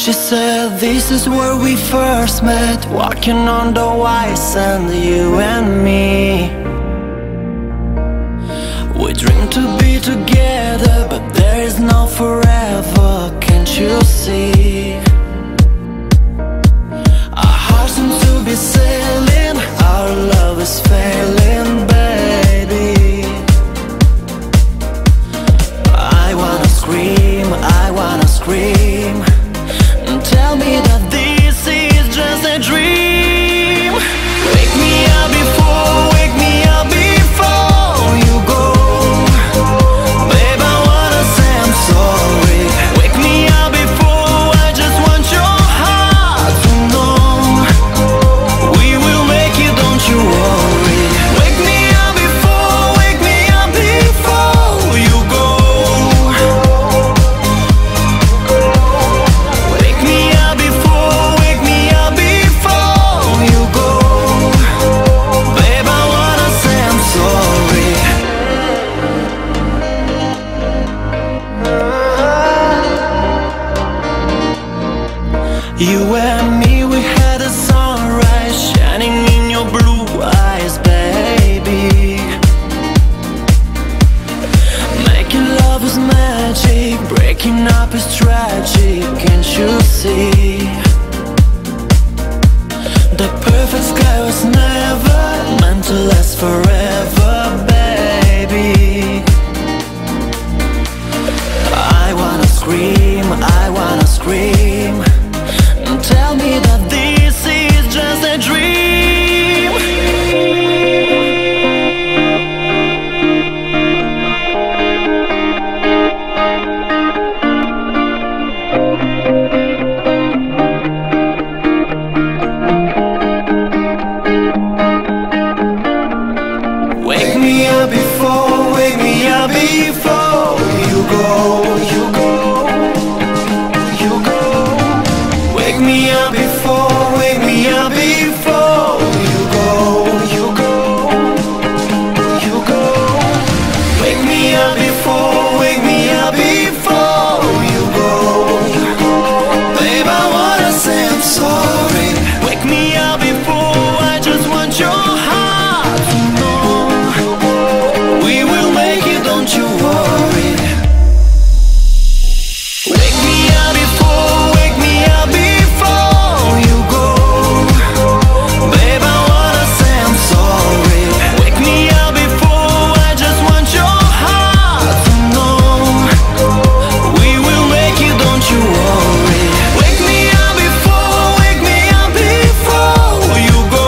She said this is where we first met, walking on the white sand, you and me. We dream to be together, but there is no forever, can't you see? Our hearts seem to be sailing, our love is failing, baby. I wanna scream, I wanna scream. Tell me that this is just a dream. Wake me up before you go. Babe, I wanna say I'm sorry. Wake me up before, I just want your heart to know. We will make it, don't you worry. Wake me up before you go. You and me, we had a sunrise shining in your blue eyes, baby. Making love is magic, breaking up is tragic, can't you see? The perfect sky was never meant to last forever, baby. I wanna scream, I wanna scream. Tell me that this is just a dream. Wake me up before you go, you go. Wake me up before you go, you go, you go. Wake me up before you go. Babe, I wanna say I'm sorry. Wake me up before, I just want your heart to know. We will make it, don't you worry. Wake me up before you go. Babe, I wanna say I'm sorry. Wake me up before, I just want your heart to know. We will make it, don't you worry. Wake me up before you go.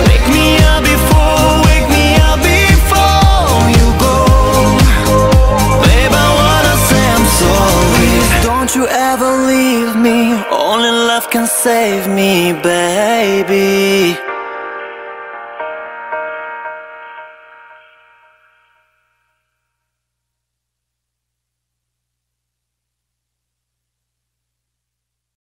Wake me up before you go. Babe, I wanna say I'm sorry. Don't you ever leave me, only love can save me, baby.